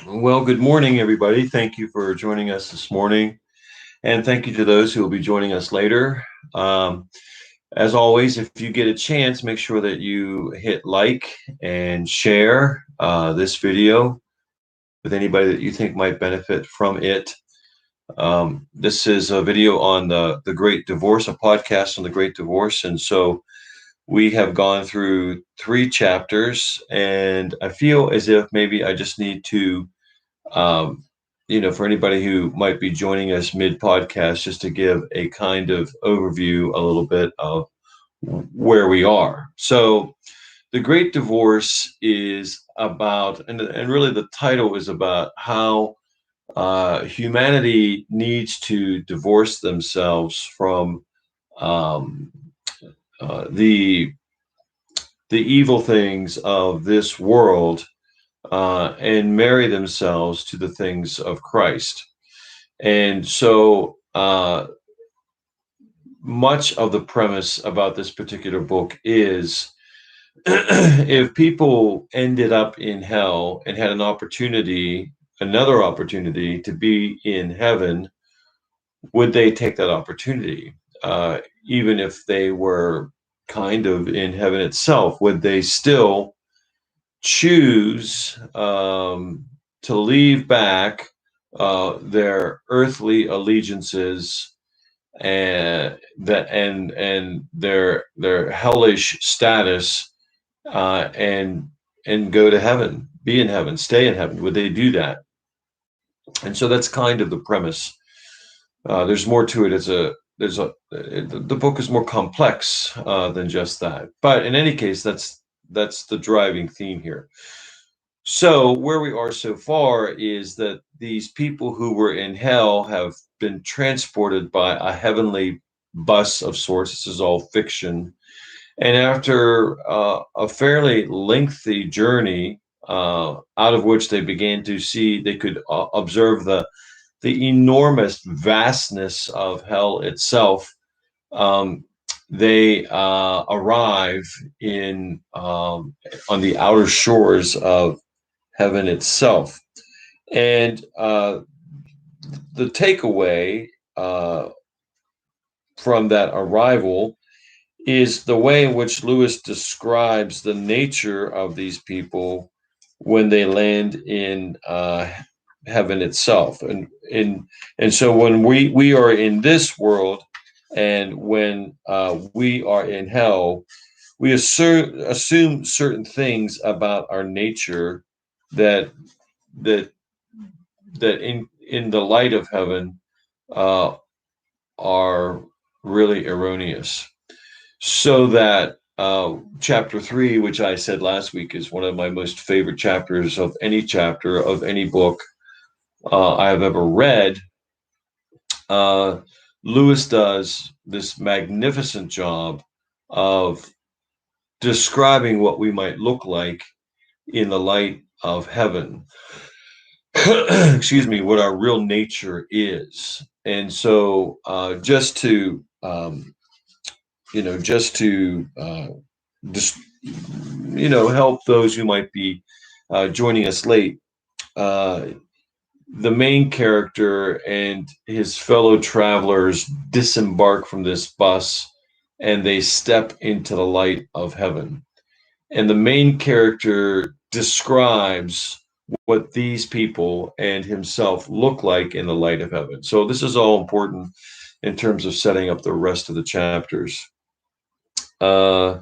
Well, good morning, everybody. Thank you for joining us this morning. And thank you to those who will be joining us later. Um, as always, if you get a chance, make sure that you hit like and share this video with anybody that you think might benefit from it. This is a video on the Great Divorce, a podcast on the Great Divorce. And so we have gone through three chapters, and I feel as if maybe I just need to um, for anybody who might be joining us mid podcast, just to give a kind of overview, a little bit of where we are. So, the Great Divorce is about, and really the title is about how humanity needs to divorce themselves from um, the evil things of this world and marry themselves to the things of Christ. And so much of the premise about this particular book is if people ended up in hell and had another opportunity to be in heaven, would they take that opportunity? Even if they were kind of in heaven itself, would they still choose to leave back their earthly allegiances and their hellish status and go to heaven, be in heaven, stay in heaven? Would they do that? And so that's kind of the premise. There's more to it. The book is more complex than just that. But in any case, that's the driving theme here. So where we are so far is that these people who were in hell have been transported by a heavenly bus of sorts. This is all fiction. And after a fairly lengthy journey, out of which they began to see, they could observe the enormous vastness of hell itself. Um, they arrive in on the outer shores of heaven itself. And the takeaway from that arrival is the way in which Lewis describes the nature of these people when they land in heaven itself. And so when we are in this world, and when we are in hell, we assume certain things about our nature that that that in the light of heaven uh, are really erroneous. So that chapter 3, which I said last week is one of my most favorite chapters of any chapter of any book I have ever read, uh, Lewis does this magnificent job of describing what we might look like in the light of heaven. Excuse me, what our real nature is. And so just to just help those who might be joining us late, uh, the main character and his fellow travelers disembark from this bus and they step into the light of heaven. And the main character describes what these people and himself look like in the light of heaven. So this is all important in terms of setting up the rest of the chapters. Uh,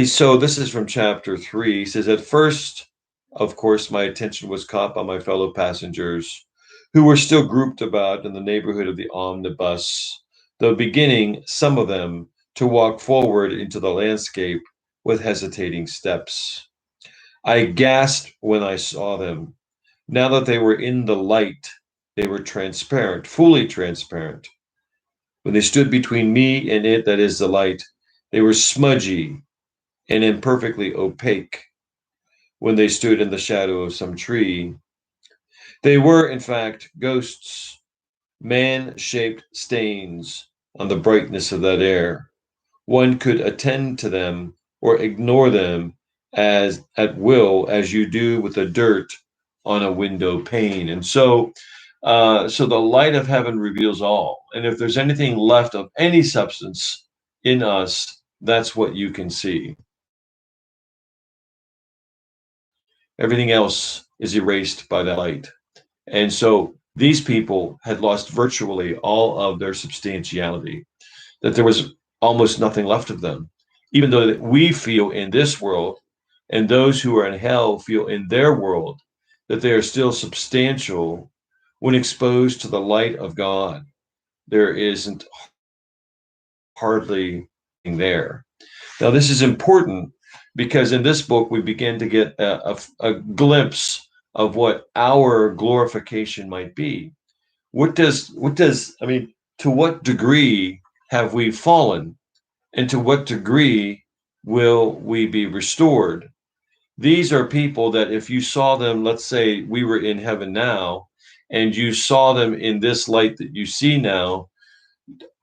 so this is from chapter 3. He says, at first, of course, my attention was caught by my fellow passengers who were still grouped about in the neighborhood of the omnibus, though beginning, some of them, to walk forward into the landscape with hesitating steps. I gasped when I saw them. Now that they were in the light, they were transparent, fully transparent. When they stood between me and it, that is the light, they were smudgy and imperfectly opaque. When they stood in the shadow of some tree, they were, in fact, ghosts, man shaped stains on the brightness of that air. One could attend to them or ignore them as at will, as you do with the dirt on a window pane. And so the light of heaven reveals all. And if there's anything left of any substance in us, that's what you can see. Everything else is erased by that light. And so these people had lost virtually all of their substantiality, that there was almost nothing left of them, even though that we feel in this world and those who are in hell feel in their world that they are still substantial when exposed to the light of God. There isn't hardly there. Now, this is important because in this book we begin to get a glimpse of what our glorification might be. I mean, to what degree have we fallen, and to what degree will we be restored? These are people that if you saw them, let's say we were in heaven now, and you saw them in this light that you see now,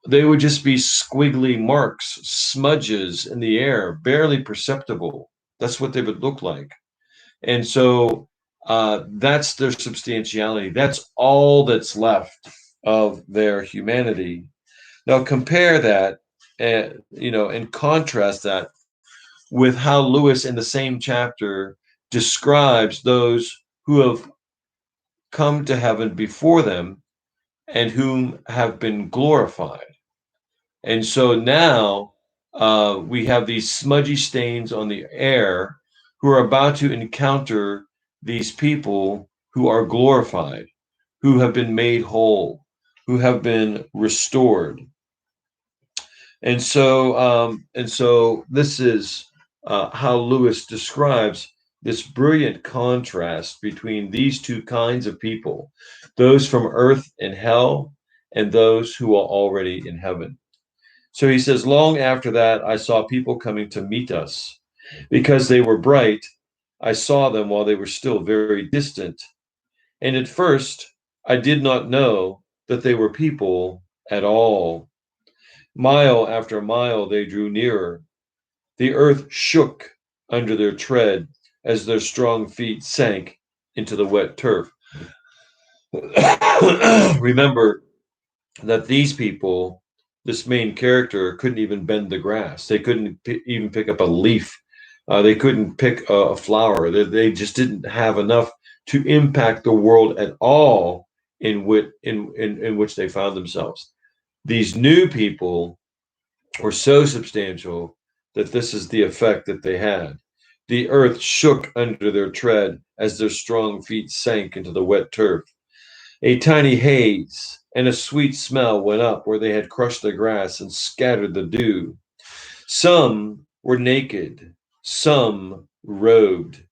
they would just be squiggly marks, smudges in the air, barely perceptible. That's what they would look like. And so that's their substantiality. That's all that's left of their humanity. Now compare that, and contrast that with how Lewis in the same chapter describes those who have come to heaven before them and whom have been glorified. And so now we have these smudgy stains on the air who are about to encounter these people who are glorified, who have been made whole, who have been restored. And so this is how Lewis describes this brilliant contrast between these two kinds of people, those from earth and hell, and those who are already in heaven. So he says, long after that, I saw people coming to meet us. Because they were bright, I saw them while they were still very distant. And at first, I did not know that they were people at all. Mile after mile, they drew nearer. The earth shook under their tread as their strong feet sank into the wet turf. Remember that these people, this main character, couldn't even bend the grass. They couldn't even pick up a leaf. They couldn't pick a flower. They just didn't have enough to impact the world at all in which they found themselves. These new people were so substantial that this is the effect that they had. The earth shook under their tread as their strong feet sank into the wet turf. A tiny haze and a sweet smell went up where they had crushed the grass and scattered the dew. Some were naked, some robed,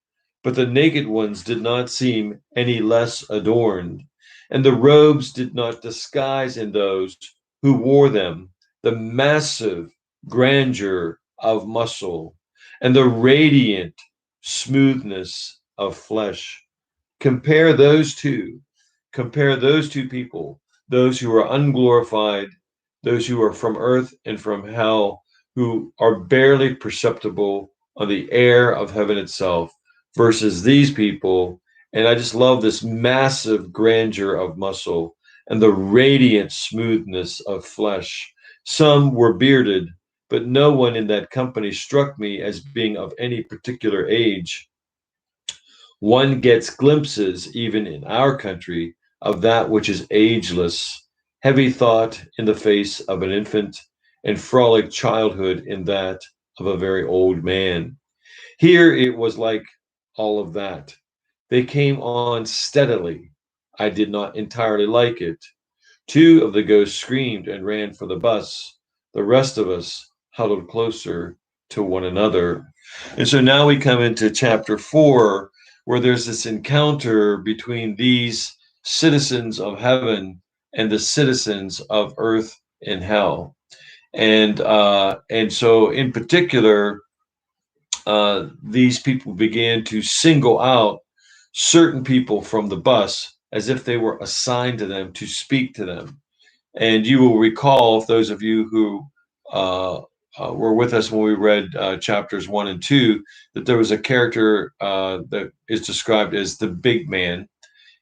but the naked ones did not seem any less adorned, and the robes did not disguise in those who wore them the massive grandeur of muscle and the radiant smoothness of flesh. Compare those two. Compare those two people, those who are unglorified, those who are from earth and from hell, who are barely perceptible on the air of heaven itself, versus these people. And I just love this massive grandeur of muscle and the radiant smoothness of flesh. Some were bearded, but no one in that company struck me as being of any particular age. One gets glimpses, even in our country, of that which is ageless, heavy thought in the face of an infant, and frolic childhood in that of a very old man. Here it was like all of that. They came on steadily. I did not entirely like it. Two of the ghosts screamed and ran for the bus. The rest of us huddled closer to one another. And so now we come into chapter 4, where there's this encounter between these citizens of heaven and the citizens of earth and hell. And so in particular, these people began to single out certain people from the bus as if they were assigned to them to speak to them. And you will recall, those of you who were with us when we read chapters 1 and 2, that there was a character that is described as the big man,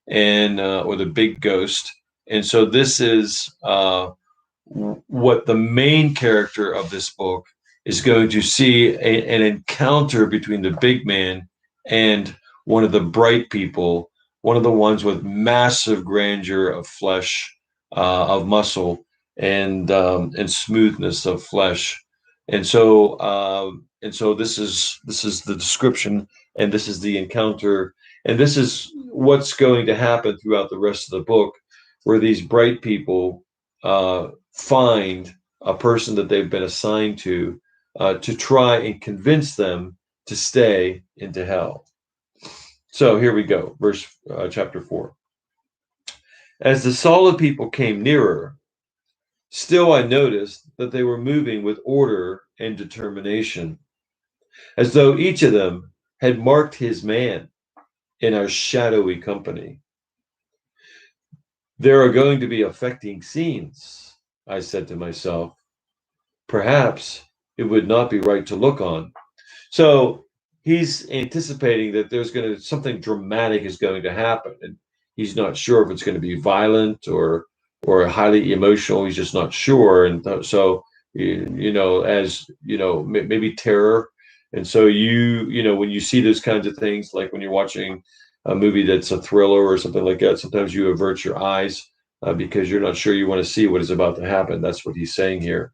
and or the big ghost. And so this is what the main character of this book is going to see, an encounter between the big man and one of the bright people, one of the ones with massive grandeur of flesh, of muscle, and smoothness of flesh. And so this is the description, and this is the encounter, and this is what's going to happen throughout the rest of the book, where these bright people find a person that they've been assigned to try and convince them to stay into hell. So here we go, chapter 4. As the solid people came nearer, still I noticed that they were moving with order and determination, as though each of them had marked his man in our shadowy company. There are going to be affecting scenes, I said to myself. Perhaps it would not be right to look on. So he's anticipating that there's going to something dramatic is going to happen, and he's not sure if it's going to be violent or highly emotional. He's just not sure, and so as maybe terror. And so when you see those kinds of things, like when you're watching a movie that's a thriller or something like that, sometimes you avert your eyes because you're not sure you want to see what is about to happen. That's what he's saying here.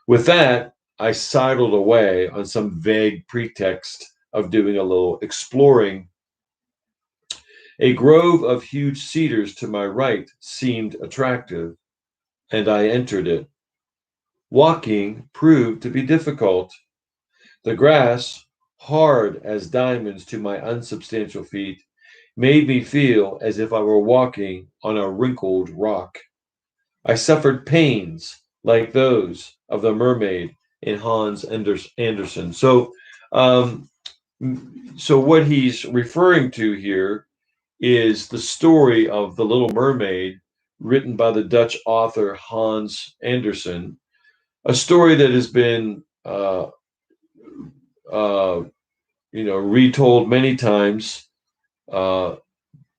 With that, I sidled away on some vague pretext of doing a little exploring. A grove of huge cedars to my right seemed attractive, and I entered it. Walking proved to be difficult. The grass, hard as diamonds to my unsubstantial feet, made me feel as if I were walking on a wrinkled rock. I suffered pains like those of the mermaid in Hans Andersen. Um, so what he's referring to here is the story of the Little Mermaid, written by the Dutch author Hans Andersen, a story that has been retold many times,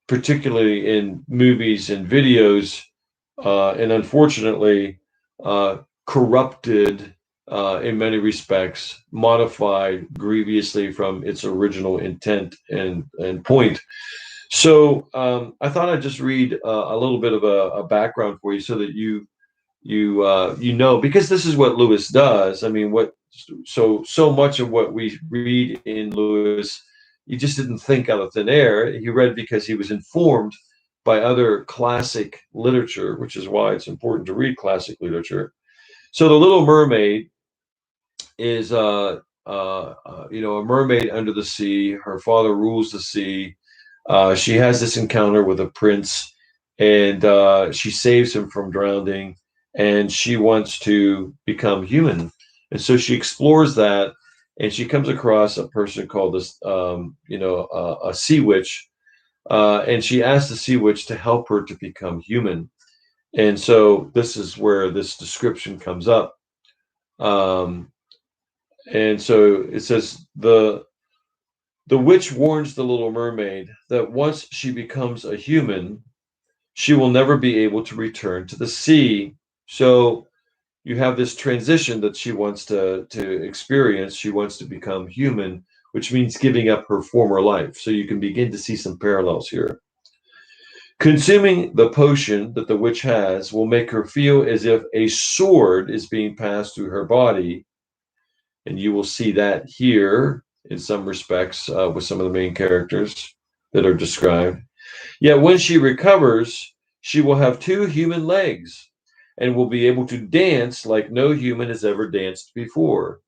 particularly in movies and videos, and unfortunately corrupted in many respects, modified grievously from its original intent and point. So I thought I'd just read a little bit of a background for you, so that because this is what Lewis does. I mean, so much of what we read in Lewis, he just didn't think out of thin air. He read because he was informed by other classic literature, which is why it's important to read classic literature. So the Little Mermaid is a mermaid under the sea. Her father rules the sea. She has this encounter with a prince, and she saves him from drowning, and she wants to become human. And so she explores that, and she comes across a person called a sea witch, and she asks the sea witch to help her to become human. And so this is where this description comes up. And so it says, the witch warns the Little Mermaid that once she becomes a human, she will never be able to return to the sea. So you have this transition that she wants to experience. She wants to become human, which means giving up her former life. So you can begin to see some parallels here. Consuming the potion that the witch has will make her feel as if a sword is being passed through her body. And you will see that here in some respects with some of the main characters that are described. Yet when she recovers, she will have 2 human legs and will be able to dance like no human has ever danced before.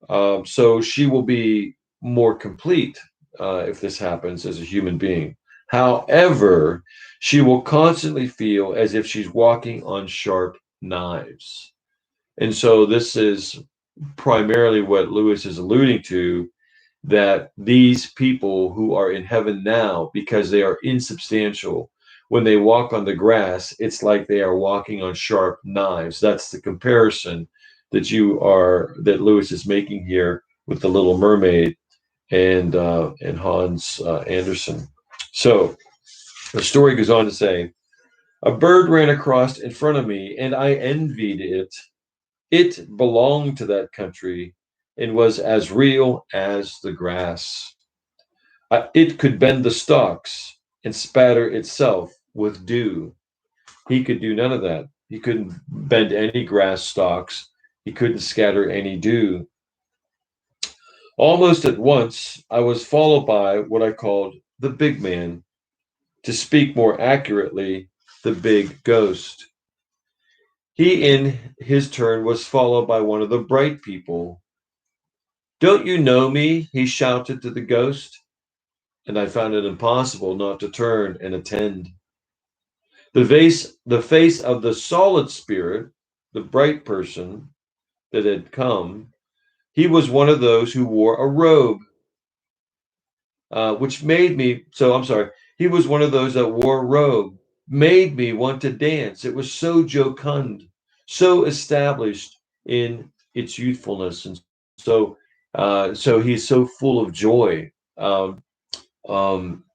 So she will be more complete if this happens as a human being. However, she will constantly feel as if she's walking on sharp knives. And so this is primarily what Lewis is alluding to, that these people who are in heaven now, because they are insubstantial, when they walk on the grass, it's like they are walking on sharp knives. That's the comparison that Lewis is making here with the Little Mermaid and Hans Andersen. So the story goes on to say, a bird ran across in front of me, and I envied it. It belonged to that country and was as real as the grass. It could bend the stalks and spatter itself with dew. He could do none of that. He couldn't bend any grass stalks. He couldn't scatter any dew. Almost at once, I was followed by what I called the big man, to speak more accurately, the big ghost. He, in his turn, was followed by one of the bright people. Don't you know me? He shouted to the ghost, and I found it impossible not to turn and attend. The face of the solid spirit, the bright person that had come, he was one of those who wore a robe, which made me, so I'm sorry, he was one of those that wore a robe, made me want to dance. It was so jocund, so established in its youthfulness. And so he's so full of joy. And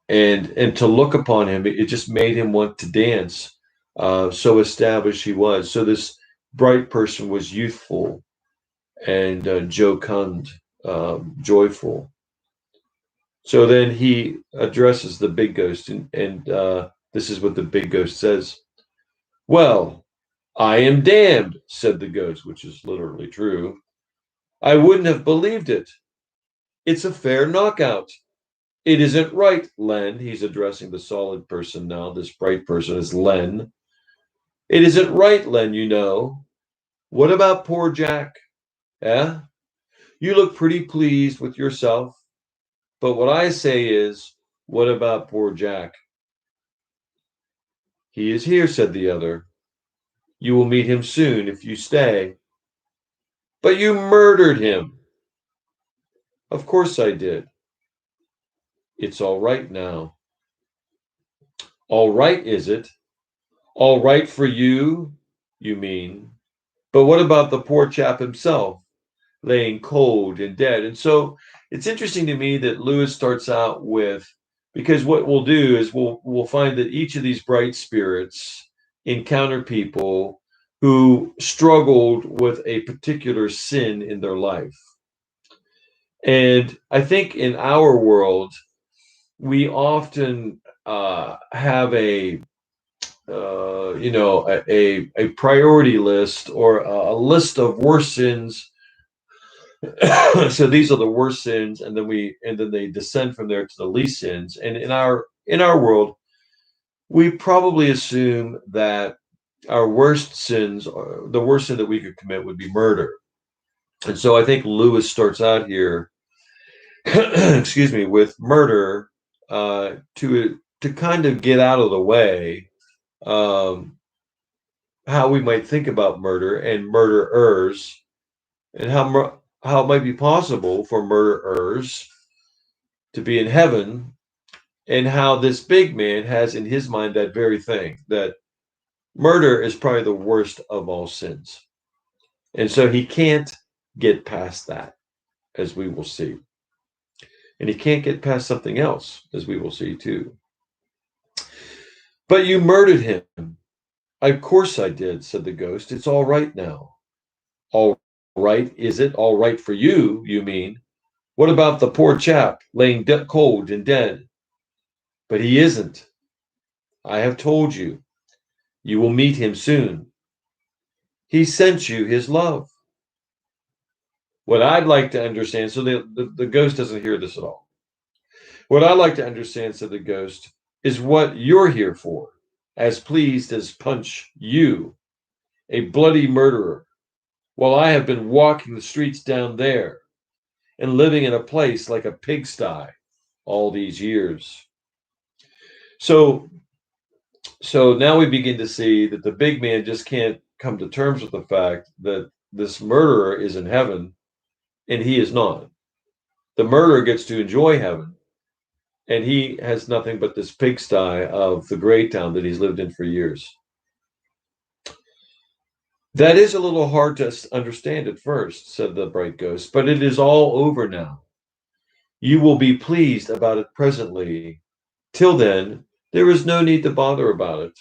to look upon him, it just made him want to dance. So established he was. So this bright person was youthful and jocund, joyful. So then he addresses the big ghost, and this is what the big ghost says. Well, I am damned, said the ghost, which is literally true. I wouldn't have believed it. It's a fair knockout. It isn't right, Len. He's addressing the solid person now. This bright person is Len. It isn't right, Len, you know. What about poor Jack? Eh? You look pretty pleased with yourself. But what I say is, what about poor Jack? He is here, said the other. You will meet him soon if you stay. But you murdered him. Of course I did. It's all right now. All right, is it? All right for you, you mean? But what about the poor chap himself, laying cold and dead? And so it's interesting to me that Lewis starts out with, because what we'll do is we'll find that each of these bright spirits encounter people who struggled with a particular sin in their life. And I think in our world, we often have a priority list or a list of worst sins. So these are the worst sins, and then they descend from there to the least sins. And in our world, we probably assume that our worst sins, the worst sin that we could commit would be murder. And so I think Lewis starts out here, excuse me, with murder, to kind of get out of the way, um, how we might think about murder and murderers, and how it might be possible for murderers to be in heaven, and how this big man has in his mind that very thing, that murder is probably the worst of all sins. And so he can't get past that, as we will see. And he can't get past something else, as we will see too. But you murdered him. Of course I did, said the ghost. It's all right now. All right, is it? All right for you, you mean? What about the poor chap laying cold and dead? But he isn't. I have told you. You will meet him soon. He sent you his love. What I'd like to understand, so the ghost doesn't hear this at all. What I'd like to understand, said the ghost, is what you're here for, as pleased as punch you, a bloody murderer, while I have been walking the streets down there and living in a place like a pigsty all these years. So so now we begin to see that the big man just can't come to terms with the fact that this murderer is in heaven and he is not. The murderer gets to enjoy heaven, and he has nothing but this pigsty of the great town that he's lived in for years. That is a little hard to understand at first, said the bright ghost, but it is all over now. You will be pleased about it presently. Till then, there is no need to bother about it.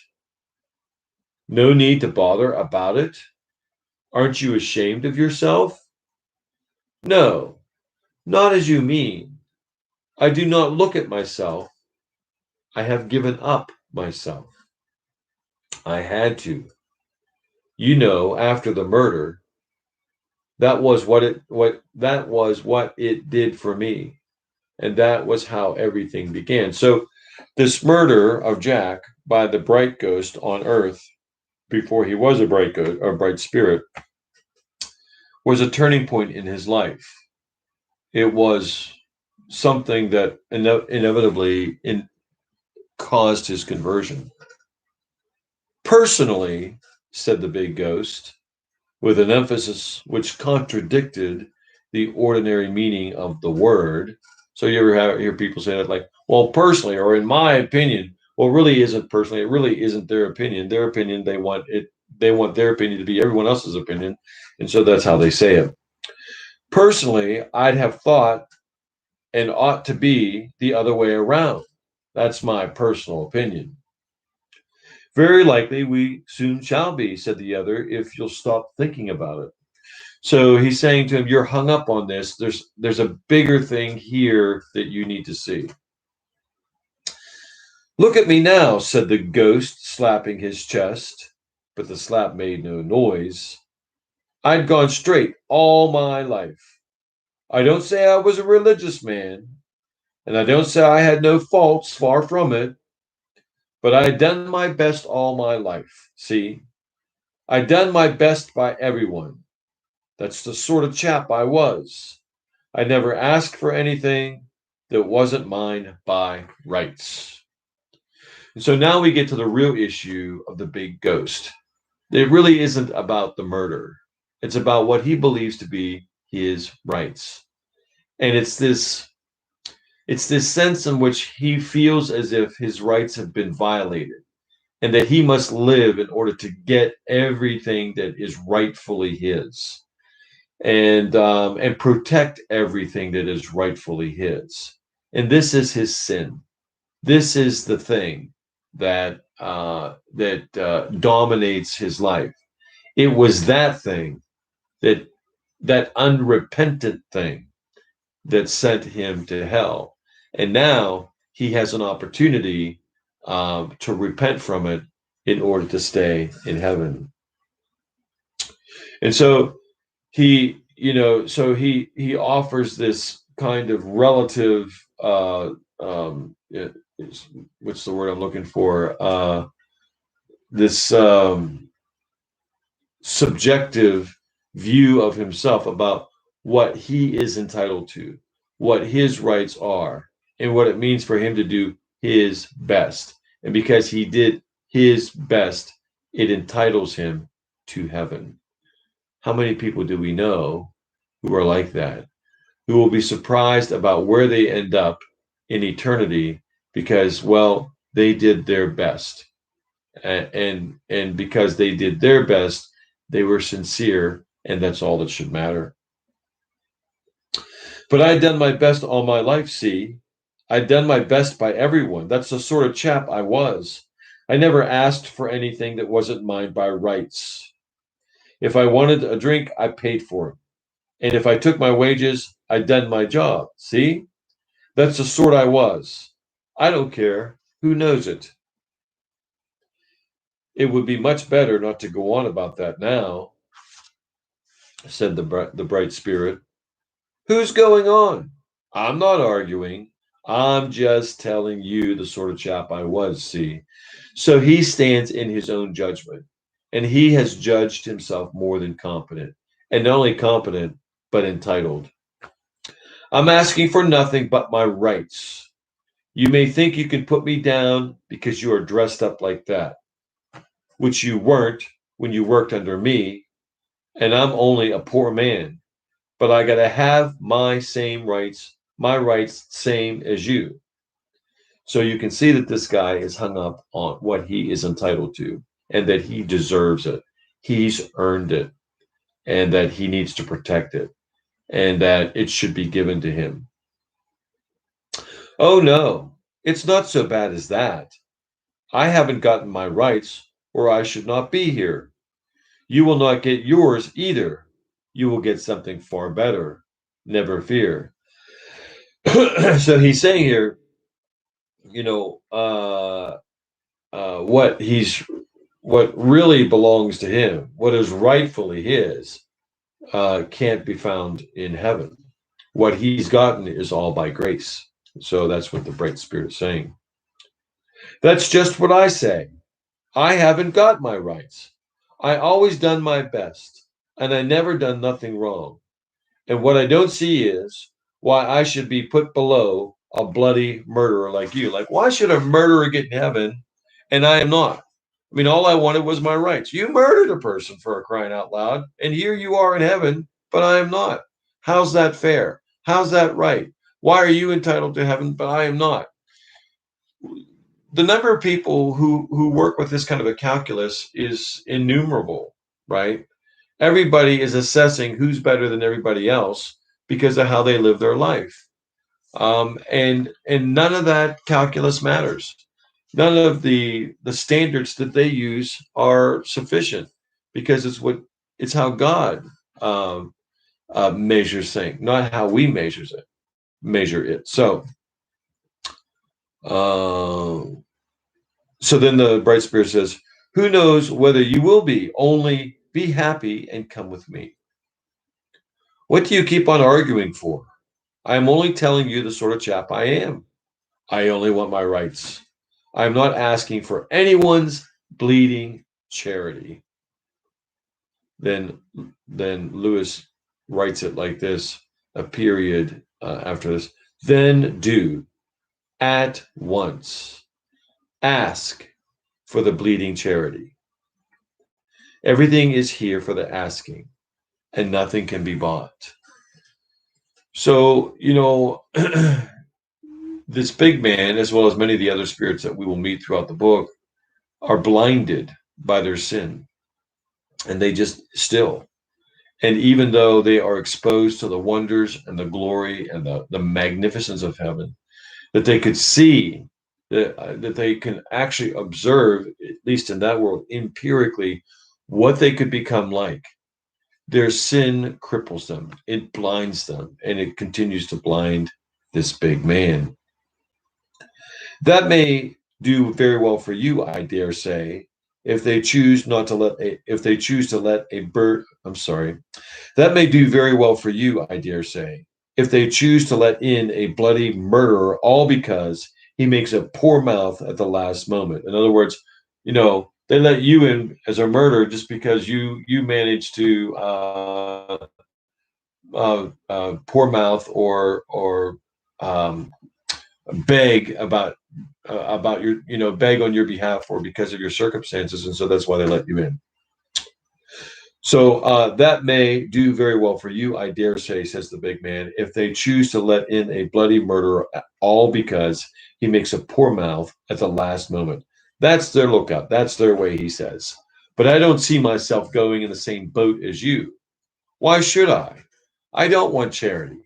No need to bother about it? Aren't you ashamed of yourself? No, not as you mean. I do not look at myself. I have given up myself. I had to. You know, after the murder, that was what it did for me. And that was how everything began. So this murder of Jack by the bright ghost on Earth before he was a bright ghost or bright spirit was a turning point in his life. It was something that inevitably caused his conversion. Personally, said the big ghost, with an emphasis which contradicted the ordinary meaning of the word. So you ever hear people say that, like, well, personally, or in my opinion. Well, it really isn't personally. It really isn't their opinion. Their opinion, they want it. They want their opinion to be everyone else's opinion, and so that's how they say it. Personally, I'd have thought and ought to be the other way around. That's my personal opinion. Very likely we soon shall be, said the other, if you'll stop thinking about it. So he's saying to him, you're hung up on this. There's a bigger thing here that you need to see. Look at me now, said the ghost, slapping his chest. But the slap made no noise. I'd gone straight all my life. I don't say I was a religious man, and I don't say I had no faults, far from it. But I had done my best all my life. See, I'd done my best by everyone. That's the sort of chap I was. I never asked for anything that wasn't mine by rights. And so now we get to the real issue of the big ghost. It really isn't about the murder. It's about what he believes to be his rights. And it's this sense in which he feels as if his rights have been violated and that he must live in order to get everything that is rightfully his and protect everything that is rightfully his. And this is his sin. This is the thing that dominates his life. It was that thing that that unrepentant thing that sent him to hell, and now he has an opportunity to repent from it in order to stay in heaven. And so he offers this kind of relative what's the word I'm looking for, this subjective view of himself about what he is entitled to, what his rights are, and what it means for him to do his best. And because he did his best, it entitles him to heaven. How many people do we know who are like that, who will be surprised about where they end up in eternity because, well, they did their best. And because they did their best, they were sincere, and that's all that should matter. But I'd done my best all my life, see. I'd done my best by everyone. That's the sort of chap I was. I never asked for anything that wasn't mine by rights. If I wanted a drink, I paid for it. And if I took my wages, I'd done my job. See? That's the sort I was. I don't care. Who knows it? It would be much better not to go on about that now, said the bright spirit. Who's going on? I'm not arguing. I'm just telling you the sort of chap I was, see? So he stands in his own judgment, and he has judged himself more than competent, and not only competent, but entitled. I'm asking for nothing but my rights. You may think you can put me down because you are dressed up like that, which you weren't when you worked under me, and I'm only a poor man, but I got to have my rights same as you. So you can see that this guy is hung up on what he is entitled to and that he deserves it. he's earned it and that he needs to protect it and that it should be given to him. Oh no, it's not so bad as that. I haven't gotten my rights, or I should not be here. You will not get yours either. You will get something far better. Never fear. So he's saying here, you know, what he's what really belongs to him, what is rightfully his, can't be found in heaven. What he's gotten is all by grace. So that's what the bright spirit is saying. That's just what I say. I haven't got my rights. I always done my best, and I never done nothing wrong. And what I don't see is why I should be put below a bloody murderer like you. Like, why should a murderer get in heaven and I am not? I mean, all I wanted was my rights. You murdered a person for a crying out loud, and here you are in heaven, but I am not. How's that fair? How's that right? Why are you entitled to heaven, but I am not? The number of people who work with this kind of a calculus is innumerable, right? Everybody is assessing who's better than everybody else because of how they live their life, and none of that calculus matters. None of the standards that they use are sufficient because it's how God measures things, not how we measure it. Uh, so then the bright spirit says, "Who knows whether you will be? Only be happy and come with me." What do you keep on arguing for? I am only telling you the sort of chap I am. I only want my rights. I am not asking for anyone's bleeding charity. Then, then Lewis writes it like this: a period after this. Then do at once ask for the bleeding charity. Everything is here for the asking, and nothing can be bought. So, this big man, as well as many of the other spirits that we will meet throughout the book, are blinded by their sin, and they just still. And even though they are exposed to the wonders and the glory and the magnificence of heaven, that they could see, that they can actually observe, at least in that world, empirically, what they could become like. Their sin cripples them, it blinds them, and it continues to blind this big man. That may do very well for you, I dare say, if they choose not to let a if they choose to let a bird I'm sorry. That may do very well for you, I dare say, if they choose to let in a bloody murderer, all because he makes a poor mouth at the last moment. In other words, they let you in as a murderer just because you managed to poor mouth or beg about your beg on your behalf or because of your circumstances, and so that's why they let you in. So that may do very well for you, I dare say, says the big man, if they choose to let in a bloody murderer, all because he makes a poor mouth at the last moment. That's their lookout. That's their way, he says. But I don't see myself going in the same boat as you. Why should I? I don't want charity.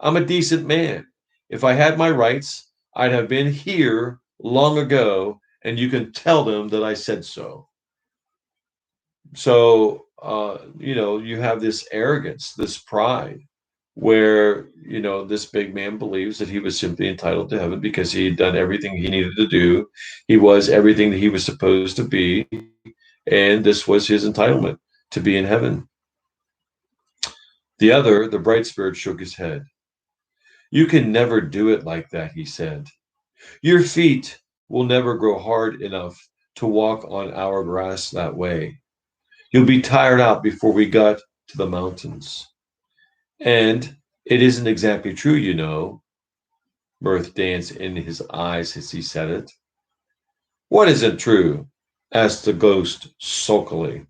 I'm a decent man. If I had my rights, I'd have been here long ago, and you can tell them that I said so. So, you have this arrogance, this pride, where, this big man believes that he was simply entitled to heaven because he had done everything he needed to do. He was everything that he was supposed to be. And this was his entitlement to be in heaven. The other, the bright spirit, shook his head. You can never do it like that, he said. Your feet will never grow hard enough to walk on our grass that way. You'll be tired out before we got to the mountains. And it isn't exactly true, Mirth danced in his eyes as he said it. What isn't true? Asked the ghost sulkily.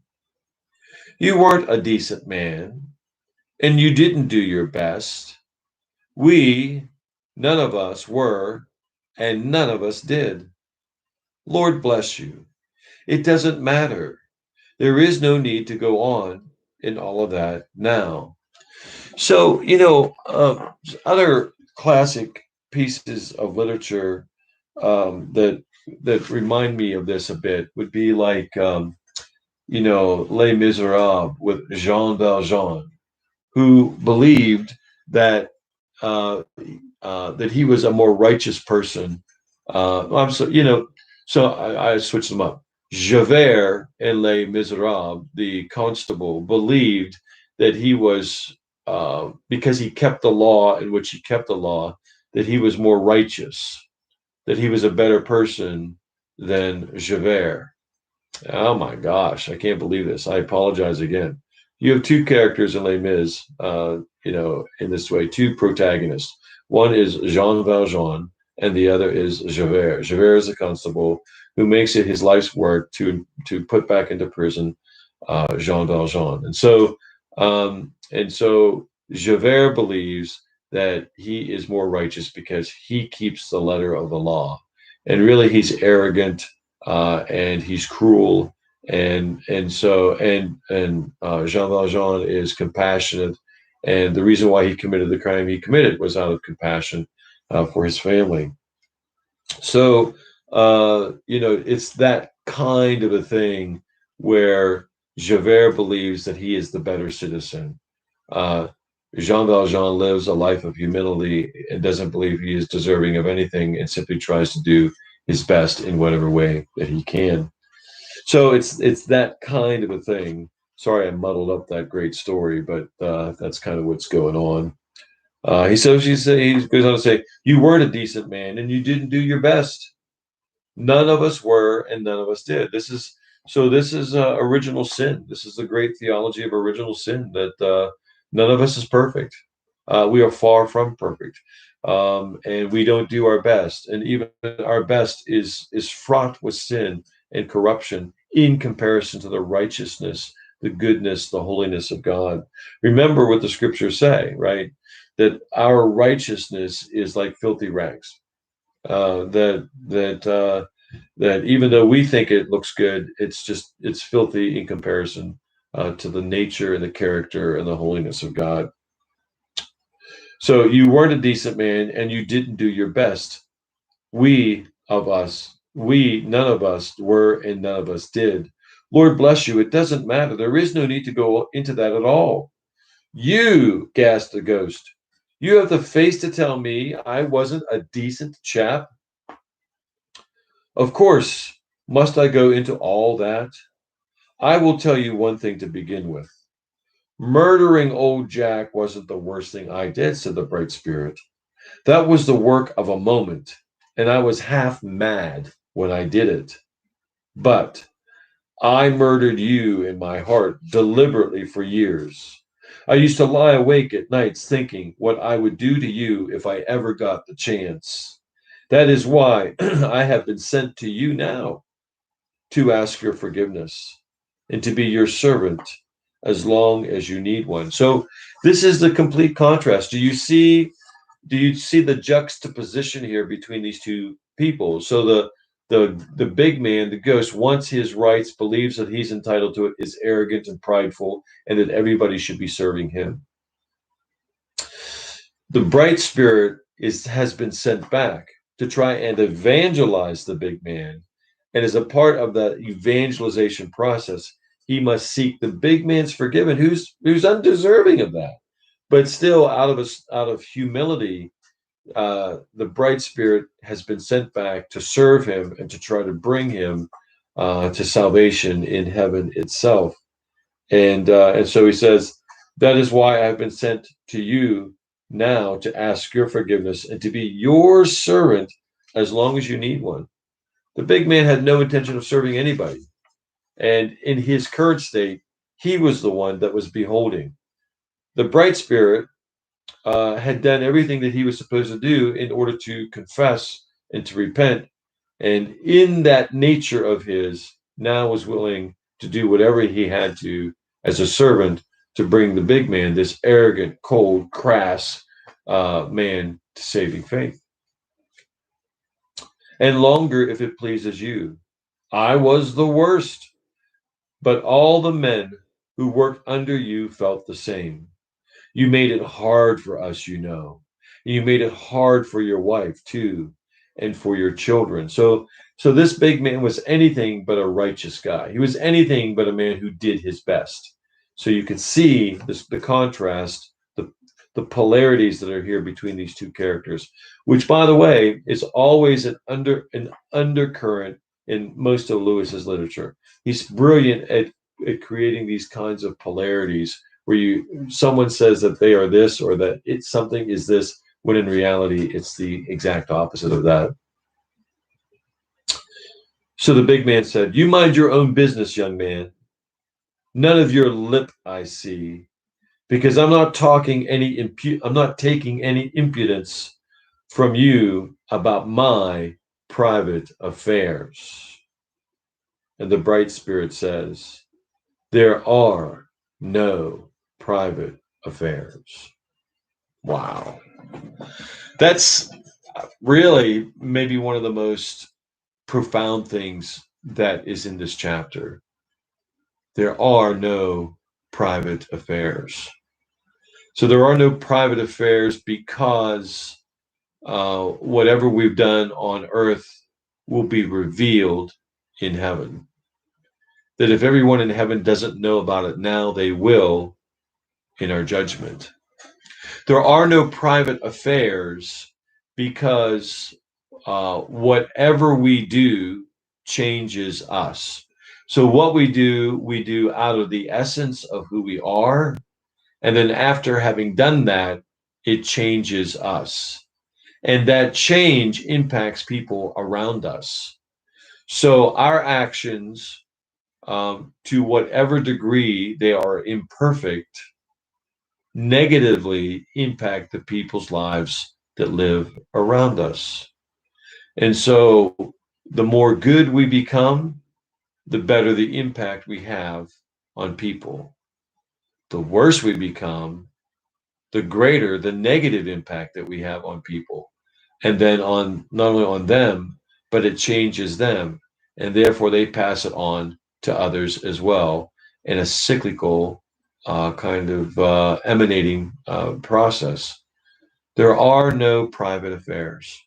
You weren't a decent man, and you didn't do your best. We, none of us were, and none of us did. Lord bless you. It doesn't matter. There is no need to go on in all of that now. So, other classic pieces of literature that remind me of this a bit would be like, Les Miserables with Jean Valjean, who believed that uh, that he was a more righteous person. I'm so so I switched them up. Javert in Les Miserables, the constable, believed that he was because he kept the law in which he kept the law, that he was more righteous, that he was a better person than Javert. Oh my gosh, I can't believe this. I apologize again. You have two characters in Les Mis, in this way, two protagonists. One is Jean Valjean, and the other is Javert. Javert is a constable who makes it his life's work to put back into prison Jean Valjean. And so Javert believes that he is more righteous because he keeps the letter of the law, and really he's arrogant and he's cruel, and Jean Valjean is compassionate, and the reason why he committed the crime he committed was out of compassion for his family. So it's that kind of a thing where Javert believes that he is the better citizen. Uh, Jean Valjean lives a life of humility and doesn't believe he is deserving of anything and simply tries to do his best in whatever way that he can. So it's that kind of a thing. Sorry, I muddled up that great story, but that's kind of what's going on. He goes on to say, "You weren't a decent man, and you didn't do your best. None of us were, and none of us did." This is original sin. This is the great theology of original sin, that none of us is perfect. We are far from perfect, and we don't do our best. And even our best is fraught with sin and corruption in comparison to the righteousness, the goodness, the holiness of God. Remember what the scriptures say, right? That our righteousness is like filthy rags. That even though we think it looks good, it's filthy in comparison to the nature and the character and the holiness of God. So you weren't a decent man, and you didn't do your best. None of us were, and none of us did. Lord bless you. It doesn't matter. There is no need to go into that at all. You, gasped the ghost. You have the face to tell me I wasn't a decent chap? Of course, must I go into all that? I will tell you one thing to begin with. Murdering old Jack wasn't the worst thing I did, said the bright spirit. That was the work of a moment, and I was half mad when I did it. But I murdered you in my heart deliberately for years. I used to lie awake at nights thinking what I would do to you if I ever got the chance. That is why I have been sent to you now, to ask your forgiveness and to be your servant as long as you need one. So this is the complete contrast. Do you see the juxtaposition here between these two people? So the big man, the ghost, wants his rights, believes that he's entitled to it, is arrogant and prideful, and that everybody should be serving him. The bright spirit has been sent back to try and evangelize the big man, and as a part of the evangelization process, he must seek the big man's forgiveness, who's undeserving of that, but still out of humility. The bright spirit has been sent back to serve him and to try to bring him to salvation in heaven itself. And so he says, that is why I've been sent to you now, to ask your forgiveness and to be your servant as long as you need one. The big man had no intention of serving anybody. And in his current state, he was the one that was beholding. The bright spirit had done everything that he was supposed to do in order to confess and to repent. And in that nature of his, now was willing to do whatever he had to as a servant to bring the big man, this arrogant, cold, crass man, to saving faith. And longer, if it pleases you. I was the worst. But all the men who worked under you felt the same. You made it hard for us, you know. You made it hard for your wife too, and for your children. So this big man was anything but a righteous guy. He was anything but a man who did his best. So you can see the contrast, the polarities that are here between these two characters, which by the way is always an undercurrent in most of Lewis's literature. He's brilliant at creating these kinds of polarities where someone says that they are this or that it's something is this, when in reality it's the exact opposite of that. So the big man said, "You mind your own business, young man. None of your lip I see, because I'm not taking any impudence from you about my private affairs." And the bright spirit says, "There are no private affairs." Wow. That's really maybe one of the most profound things that is in this chapter. There are no private affairs. So there are no private affairs because whatever we've done on earth will be revealed in heaven. That if everyone in heaven doesn't know about it now, they will in our judgment. There are no private affairs because whatever we do changes us. So what we do out of the essence of who we are. And then after having done that, it changes us. And that change impacts people around us. So our actions, to whatever degree they are imperfect, negatively impact the people's lives that live around us. And so the more good we become, the better the impact we have on people. The worse we become, the greater the negative impact that we have on people. And then on not only on them, but it changes them. And therefore they pass it on to others as well in a cyclical kind of emanating process. There are no private affairs.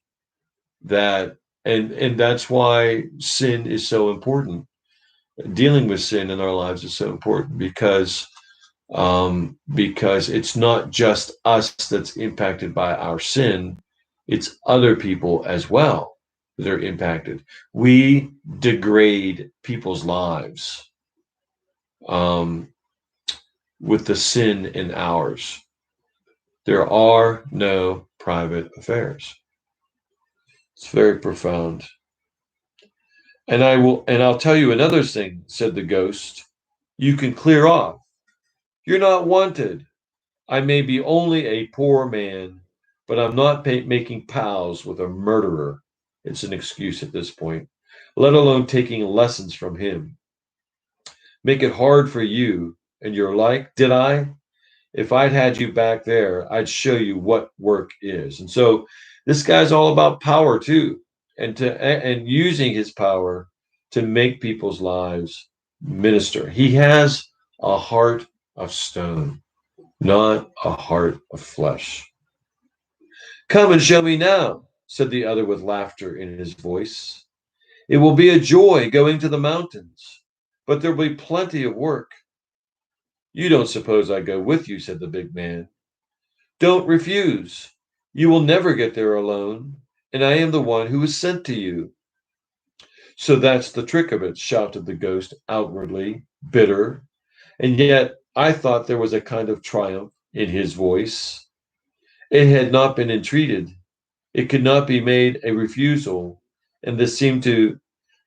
That and that's why sin is so important. Dealing with sin in our lives is so important because it's not just us that's impacted by our sin, it's other people as well that are impacted. We degrade people's lives um, with the sin in ours. There are no private affairs. It's very profound. And I'll tell you another thing, said the ghost. You can clear off. You're not wanted. I may be only a poor man, but I'm not making pals with a murderer. It's an excuse at this point, let alone taking lessons from him. Make it hard for you, and you're like, did I? If I'd had you back there, I'd show you what work is. And so this guy's all about power too, and using his power to make people's lives minister. He has a heart of stone, not a heart of flesh. Come and show me now, said the other with laughter in his voice. It will be a joy going to the mountains, but there will be plenty of work. You don't suppose I go with you, said the big man. Don't refuse. You will never get there alone, and I am the one who was sent to you. So that's the trick of it, shouted the ghost outwardly, bitter, and yet I thought there was a kind of triumph in his voice. It had not been entreated. It could not be made a refusal, and this seemed to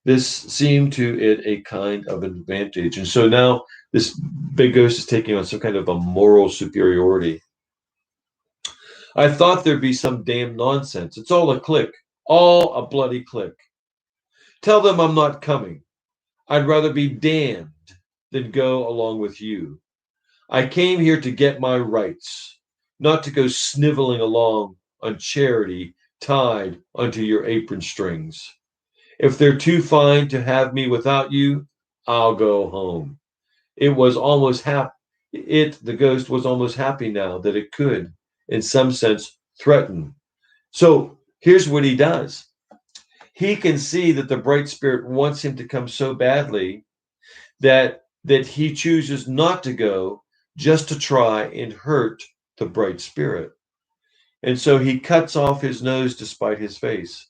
it a kind of advantage. And so now this big ghost is taking on some kind of a moral superiority. I thought there'd be some damn nonsense. It's all a click, all a bloody click. Tell them I'm not coming. I'd rather be damned than go along with you. I came here to get my rights, not to go sniveling along on charity tied onto your apron strings. If they're too fine to have me without you, I'll go home. It was almost happy. The ghost was almost happy now that it could, in some sense, threaten. So here's what he does. He can see that the bright spirit wants him to come so badly that he chooses not to go, just to try and hurt the bright spirit. And so he cuts off his nose to spite his face.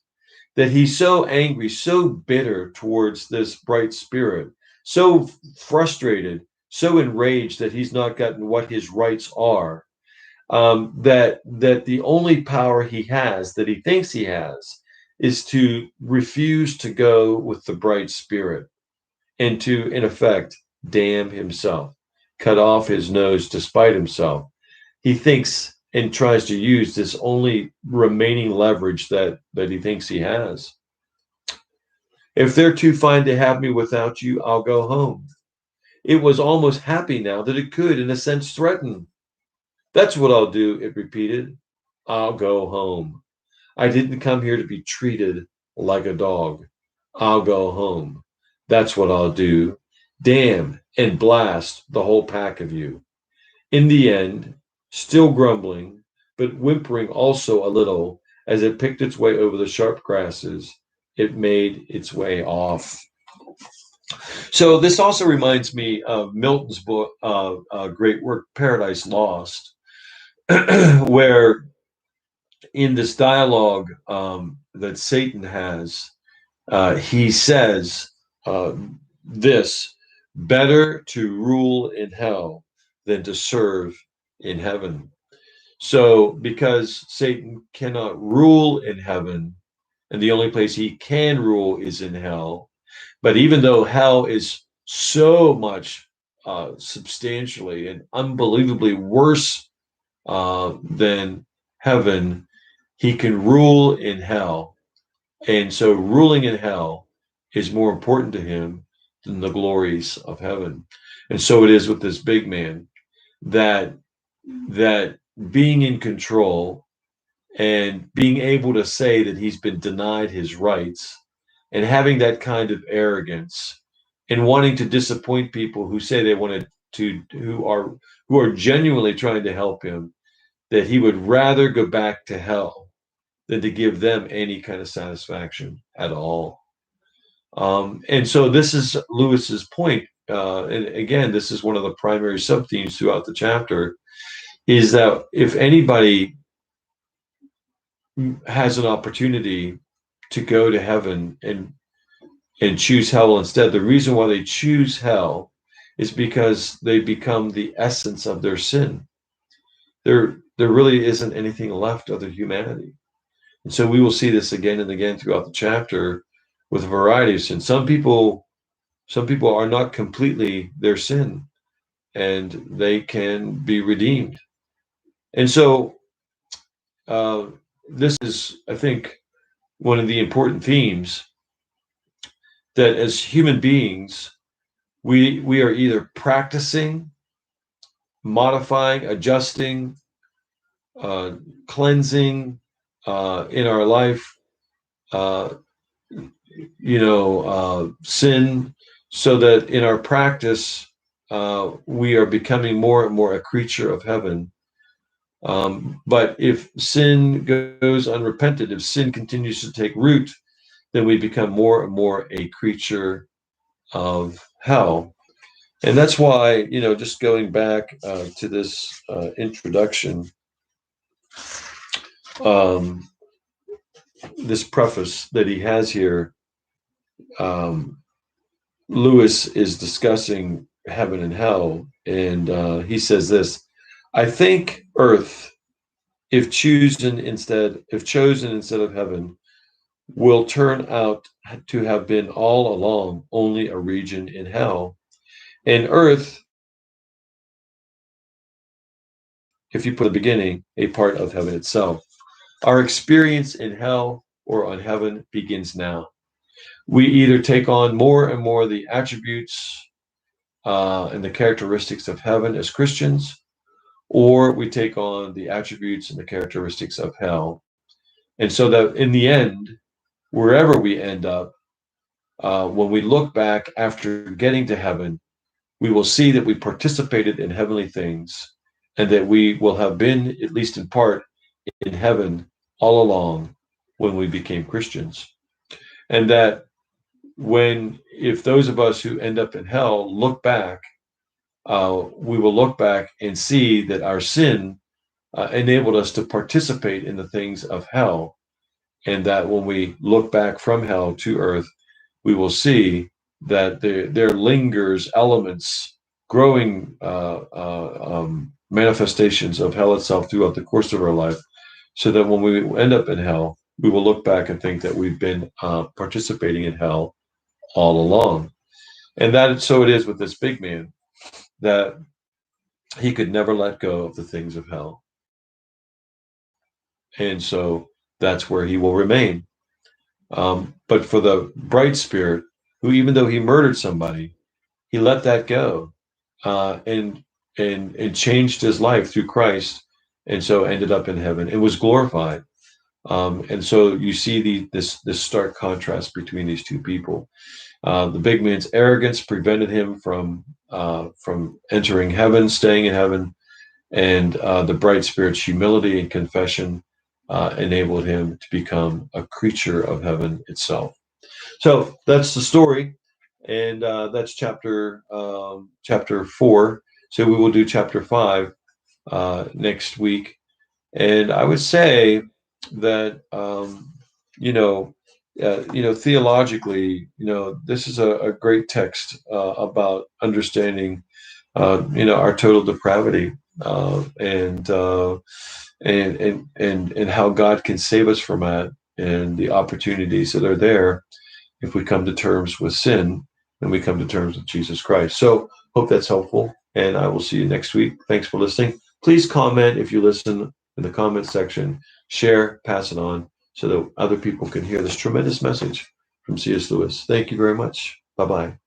That he's so angry, so bitter towards this bright spirit, so frustrated, so enraged that he's not gotten what his rights are, that the only power he has, that he thinks he has, is to refuse to go with the bright spirit and to, in effect, damn himself, cut off his nose to spite himself. He thinks and tries to use this only remaining leverage that he thinks he has. If they're too fine to have me without you, I'll go home. It was almost happy now that it could, in a sense, threaten. That's what I'll do, it repeated. I'll go home. I didn't come here to be treated like a dog. I'll go home. That's what I'll do. Damn and blast the whole pack of you. In the end, still grumbling, but whimpering also a little as it picked its way over the sharp grasses, it made its way off. So this also reminds me of Milton's book, great work, Paradise Lost, where in this dialogue that Satan has, he says this: better to rule in hell than to serve in heaven. So because Satan cannot rule in heaven, and the only place he can rule is in hell, but even though hell is so much substantially and unbelievably worse than heaven, he can rule in hell. And so ruling in hell is more important to him than the glories of heaven. And so it is with this big man, that being in control and being able to say that he's been denied his rights, and having that kind of arrogance and wanting to disappoint people who say they wanted to, who are genuinely trying to help him, that he would rather go back to hell than to give them any kind of satisfaction at all. And so this is Lewis's point. And again, this is one of the primary sub-themes throughout the chapter, is that if anybody has an opportunity to go to heaven and choose hell instead, the reason why they choose hell is because they become the essence of their sin. There really isn't anything left of their humanity. And so we will see this again and again throughout the chapter with a variety of sins. Some people are not completely their sin, and they can be redeemed. And so this is, I think, one of the important themes, that as human beings, we are either practicing, modifying, adjusting, cleansing in our life, sin, so that in our practice we are becoming more and more a creature of heaven. But if sin goes unrepented, if sin continues to take root, then we become more and more a creature of hell. And that's why, just going back to this introduction, this preface that he has here, Lewis is discussing heaven and hell, and he says this: I think earth, if chosen instead of heaven, will turn out to have been all along only a region in hell. And earth, if you put the beginning, a part of heaven itself. Our experience in hell or on heaven begins now. We either take on more and more the attributes and the characteristics of heaven as Christians, or we take on the attributes and the characteristics of hell. And so that in the end, wherever we end up, when we look back after getting to heaven, we will see that we participated in heavenly things and that we will have been, at least in part, in heaven all along when we became Christians. And that if those of us who end up in hell look back, we will look back and see that our sin enabled us to participate in the things of hell. And that when we look back from hell to earth, we will see that there lingers elements, growing manifestations of hell itself throughout the course of our life, so that when we end up in hell, we will look back and think that we've been participating in hell all along. And that so it is with this big man, that he could never let go of the things of hell. And so that's where he will remain. But for the bright spirit, who, even though he murdered somebody, he let that go, and changed his life through Christ, and so ended up in heaven and was glorified. And so you see this stark contrast between these two people. The big man's arrogance prevented him from entering heaven, staying in heaven, and the bright spirit's humility and confession enabled him to become a creature of heaven itself. So that's the story, and that's chapter 4. So we will do chapter 5 next week, and I would say that theologically, this is a great text about understanding our total depravity, and how God can save us from that, and the opportunities that are there if we come to terms with sin and we come to terms with Jesus Christ. So hope that's helpful, and I will see you next week. Thanks for listening. Please comment if you listen in the comment section, share, pass it on so that other people can hear this tremendous message from C.S. Lewis. Thank you very much. Bye-bye.